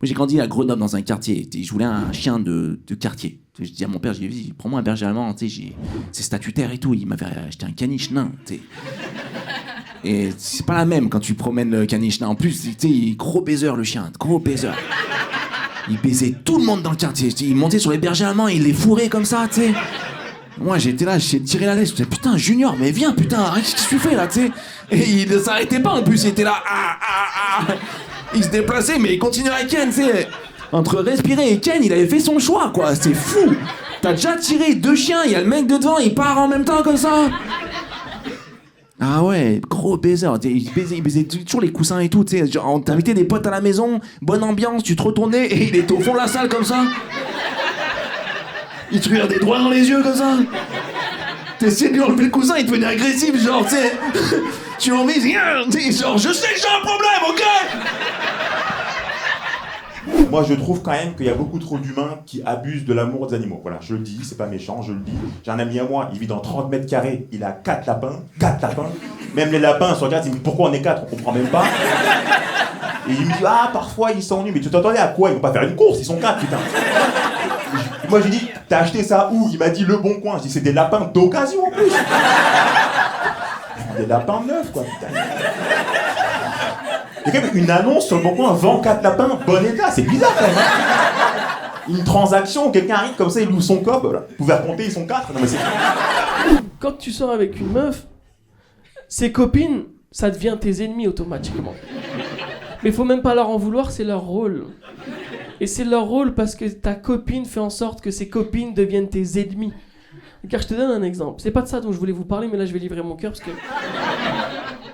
j'ai grandi à Grenoble dans un quartier. Je voulais un chien de quartier. Je dis à mon père, prends-moi un berger allemand, c'est statutaire et tout. Il m'avait acheté un caniche nain, t'sais. Et c'est pas la même quand tu promènes le caniche nain. En plus, gros baiser le chien, gros baiser. Il baisait tout le monde dans le quartier. Il montait sur les bergers allemands et il les fourrait comme ça, tu sais. Moi, j'étais là, j'ai tiré la laisse. Je disais, putain, Junior, mais viens, putain, arrête, qu'est-ce que tu fais là, tu sais. Et il ne s'arrêtait pas en plus, il était là, Il se déplaçait, mais il continuait à Ken, tu sais. Entre respirer et Ken, il avait fait son choix, quoi. C'est fou. T'as déjà tiré 2 chiens, il y a le mec de devant, il part en même temps comme ça. Ah ouais, gros baiser. Il baisait toujours les coussins et tout, tu sais. Genre, on t'invitait des potes à la maison, bonne ambiance, tu te retournais et il était au fond de la salle comme ça. Il te regardait droit dans les yeux comme ça. T'essayais de lui enlever le coussin, il devenait agressif, genre, tu sais. Tu l'en mets, genre, je sais que j'ai un problème, ok? Moi, je trouve quand même qu'il y a beaucoup trop d'humains qui abusent de l'amour des animaux. Voilà, je le dis, c'est pas méchant, je le dis. J'ai un ami à moi, il vit dans 30 mètres carrés, il a 4 lapins. Même les lapins se regardent, ils me disent pourquoi on est 4, on comprend même pas. Et il me dit, parfois ils s'ennuient, mais tu t'attendais à quoi? Ils vont pas faire une course, ils sont 4, putain. Moi, je lui dis, t'as acheté ça où? Il m'a dit Le Bon Coin. Je dis, c'est des lapins d'occasion en plus. Des lapins neufs, quoi, putain. Il y a quand même une annonce sur Le Bon Coin, vend 4 lapins, bon état, c'est bizarre quand même. Une transaction où quelqu'un arrive comme ça, il loue son cob, voilà. Vous pouvez raconter, ils sont 4. Non, mais c'est... Quand tu sors avec une meuf, ses copines, ça devient tes ennemis automatiquement. Mais faut même pas leur en vouloir, c'est leur rôle. Et c'est leur rôle parce que ta copine fait en sorte que ses copines deviennent tes ennemis. Car je te donne un exemple. C'est pas de ça dont je voulais vous parler, mais là je vais livrer mon cœur parce que...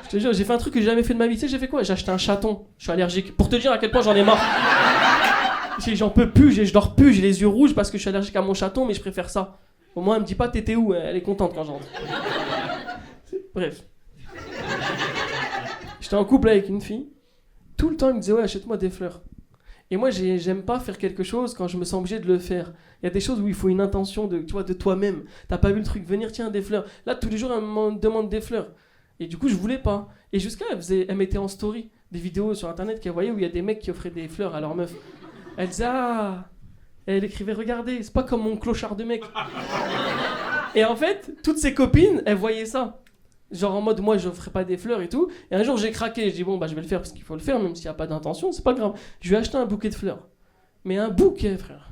Je te jure, j'ai fait un truc que j'ai jamais fait de ma vie. Tu sais, j'ai fait quoi? J'ai acheté un chaton. Je suis allergique. Pour te dire à quel point j'en ai marre. J'en peux plus, je dors plus, j'ai les yeux rouges parce que je suis allergique à mon chaton, mais je préfère ça. Au moins, elle me dit pas t'étais où, elle est contente quand j'entre. Bref. J'étais en couple avec une fille. Tout le temps, elle me disait ouais, achète-moi des fleurs. Et moi, j'aime pas faire quelque chose quand je me sens obligé de le faire. Il y a des choses où il faut une intention de toi-même. T'as pas vu le truc venir, tiens, des fleurs. Là, tous les jours, elle me demande des fleurs. Et du coup, je voulais pas. Et jusqu'à elle mettait en story des vidéos sur internet qu'elle voyait où il y a des mecs qui offraient des fleurs à leur meuf. Elle disait elle écrivait regardez, c'est pas comme mon clochard de mec. Et en fait, toutes ses copines, elles voyaient ça. Genre en mode moi je ferai pas des fleurs et tout. Et un jour j'ai craqué, je dis bon bah je vais le faire parce qu'il faut le faire même s'il y a pas d'intention, c'est pas grave. Je lui ai acheté un bouquet de fleurs. Mais un bouquet, frère.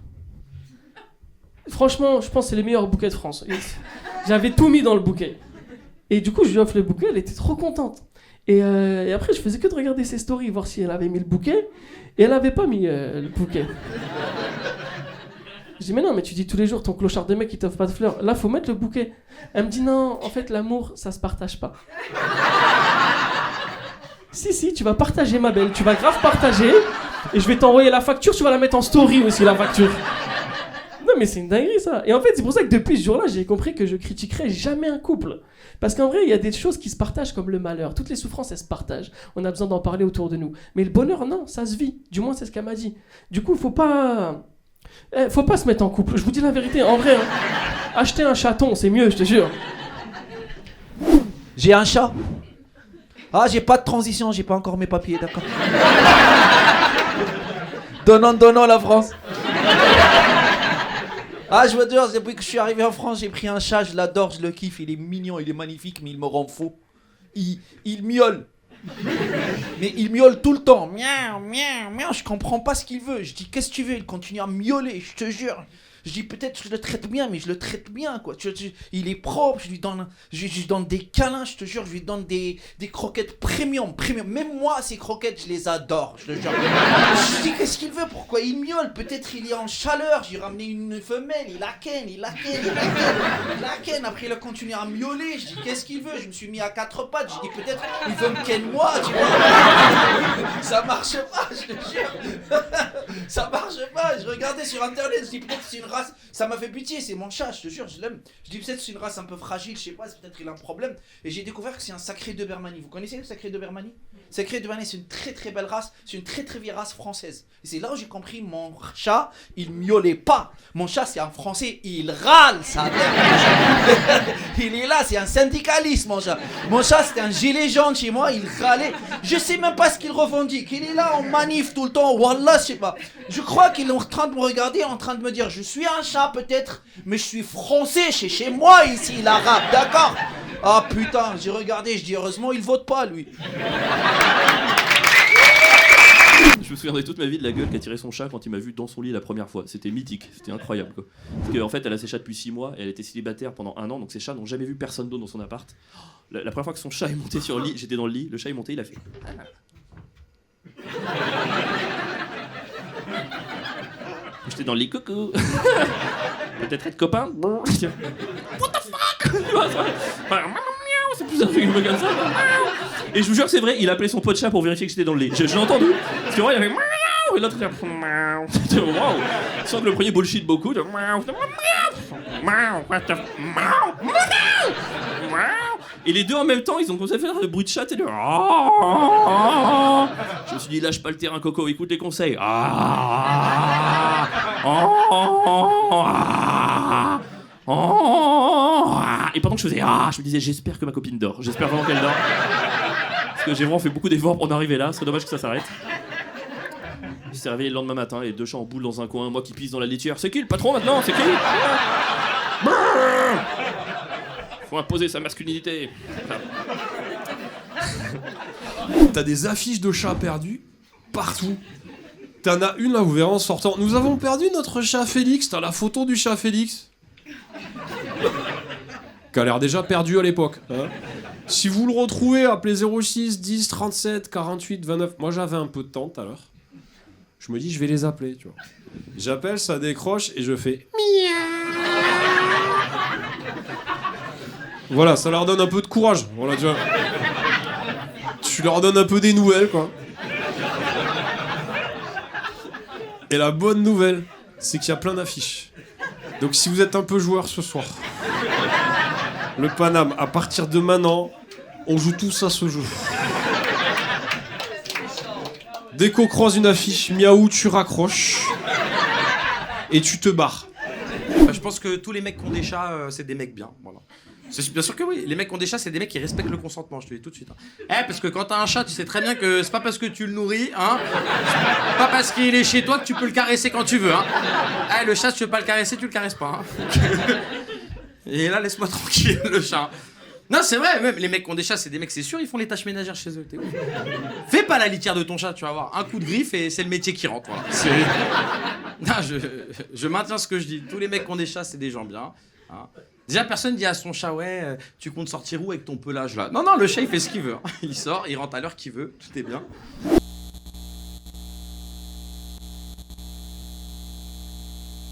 Franchement, je pense que c'est les meilleurs bouquets de France. J'avais tout mis dans le bouquet. Et du coup je lui offre le bouquet, elle était trop contente. Et après je faisais que de regarder ses stories, voir si elle avait mis le bouquet. Et elle avait pas mis le bouquet. Je dis mais non, mais tu dis tous les jours ton clochard de mec qui t'offre pas de fleurs. Là faut mettre le bouquet. Elle me dit non, en fait l'amour ça se partage pas. Si, tu vas partager ma belle, tu vas grave partager. Et je vais t'envoyer la facture, tu vas la mettre en story aussi la facture. Non mais c'est une dinguerie ça. Et en fait c'est pour ça que depuis ce jour-là j'ai compris que je critiquerai jamais un couple. Parce qu'en vrai il y a des choses qui se partagent comme le malheur. Toutes les souffrances elles se partagent. On a besoin d'en parler autour de nous. Mais le bonheur non, ça se vit. Du moins c'est ce qu'elle m'a dit. Du coup faut pas se mettre en couple. Je vous dis la vérité en vrai. Acheter un chaton c'est mieux je te jure. J'ai un chat. Ah j'ai pas de transition, j'ai pas encore mes papiers, d'accord. Donnant la France. Ah, je veux dire, depuis que je suis arrivé en France, j'ai pris un chat, je l'adore, je le kiffe, il est mignon, il est magnifique, mais il me rend fou. Il miaule. Mais il miaule tout le temps. Miaou, miaou, miaou, je comprends pas ce qu'il veut. Je dis, qu'est-ce que tu veux? Il continue à miauler, je te jure. Je dis, peut-être je le traite bien, mais je le traite bien, quoi. Il est propre, je lui donne des câlins, je te jure, je lui donne des croquettes premium. Même moi, ces croquettes, je les adore, je te jure. Je dis, qu'est-ce qu'il veut? Pourquoi il miaule? Peut-être il est en chaleur, j'ai ramené une femelle, il la ken. Après, il a continué à miauler, je dis, qu'est-ce qu'il veut? Je me suis mis à 4 pattes, je dis, peut-être il veut me ken moi, tu vois. Ça marche pas, je te jure. Ça marche pas, je regardais sur internet, je dis, peut-être c'est une race, ça m'a fait pitié, c'est mon chat, je te jure, je l'aime. Je dis peut-être c'est une race un peu fragile, je sais pas, peut-être qu'il a un problème. Et j'ai découvert que c'est un sacré Dobermani. Vous connaissez le sacré Dobermani? Secret du Valais, c'est une très très belle race, c'est une très très vieille race française. Et c'est là où j'ai compris, mon chat, il miaulait pas. Mon chat, c'est un Français, il râle, ça. Il est là, c'est un syndicaliste, mon chat. Mon chat, c'était un gilet jaune chez moi, il râlait. Je sais même pas ce qu'il revendique. Il est là en manif tout le temps, wallah, je sais pas. Je crois qu'il est en train de me regarder, en train de me dire, je suis un chat peut-être, mais je suis français, chez moi ici, l'arabe, d'accord? Ah putain, j'ai regardé, je dis heureusement il vote pas lui. Je me souviendrai toute ma vie de la gueule qu'a tiré son chat quand il m'a vu dans son lit la première fois. C'était mythique, c'était incroyable quoi. Parce qu'en fait elle a ses chats depuis 6 mois et elle était célibataire pendant 1 an, donc ses chats n'ont jamais vu personne d'autre dans son appart. La première fois que son chat est monté sur le lit, j'étais dans le lit, le chat est monté, il a fait. J'étais dans le lit, coucou. Peut-être être copain. What the fuck. C'est plus un truc comme ça. Et je vous jure que c'est vrai, il appelait son pote chat pour vérifier que j'étais dans le lit. Je l'ai entendu. Parce que moi, il a fait. Et l'autre, il a fait. Waouh. Sans que le premier bullshit beaucoup. Et les deux en même temps, ils ont commencé à faire le bruit de chat et le. Je me suis dit, lâche pas le terrain, Coco, écoute les conseils. Et pendant que je faisais je me disais, j'espère que ma copine dort. J'espère vraiment qu'elle dort. Parce que j'ai vraiment fait beaucoup d'efforts pour en arriver là. Ce serait dommage que ça s'arrête. Il s'est réveillé le lendemain matin, les deux chats en boule dans un coin, moi qui pisse dans la litière. C'est qui le patron maintenant? C'est qui? Faut imposer sa masculinité. T'as des affiches de chats perdus partout. T'en as une là, vous verrez en sortant. Nous avons perdu notre chat Félix. T'as la photo du chat Félix. Qui a l'air déjà perdu à l'époque. Hein. Si vous le retrouvez, appelez 06 10 37 48 29. Moi j'avais un peu de temps tout à l'heure. Je me dis, je vais les appeler, tu vois. J'appelle, ça décroche et je fais miaou. Voilà, ça leur donne un peu de courage. Voilà, tu vois. Tu leur donnes un peu des nouvelles, quoi. Et la bonne nouvelle, c'est qu'il y a plein d'affiches. Donc si vous êtes un peu joueur ce soir, le Paname, à partir de maintenant, on joue tous à ce jeu. Dès qu'on croise une affiche, miaou, tu raccroches et tu te barres. Je pense que tous les mecs qui ont des chats, c'est des mecs bien. Voilà. Bien sûr que oui, les mecs qui ont des chats, c'est des mecs qui respectent le consentement, je te le dis tout de suite. Parce que quand t'as un chat, tu sais très bien que c'est pas parce que tu le nourris, hein, pas parce qu'il est chez toi que tu peux le caresser quand tu veux. Hein. Le chat, si tu veux pas le caresser, tu le caresses pas. Hein. Et là, laisse-moi tranquille, le chat. Non, c'est vrai, même les mecs qui ont des chats, c'est des mecs, c'est sûr, ils font les tâches ménagères chez eux. T'es ouf. Fais pas la litière de ton chat, tu vas voir. Un coup de griffe et c'est le métier qui rentre. Voilà. Non, je maintiens ce que je dis. Tous les mecs qui ont des chats, c'est des gens bien. Hein. Déjà, personne dit à son chat, ouais, tu comptes sortir où avec ton pelage là? Non, non, le chat, il fait ce qu'il veut. Hein. Il sort, il rentre à l'heure qu'il veut, tout est bien.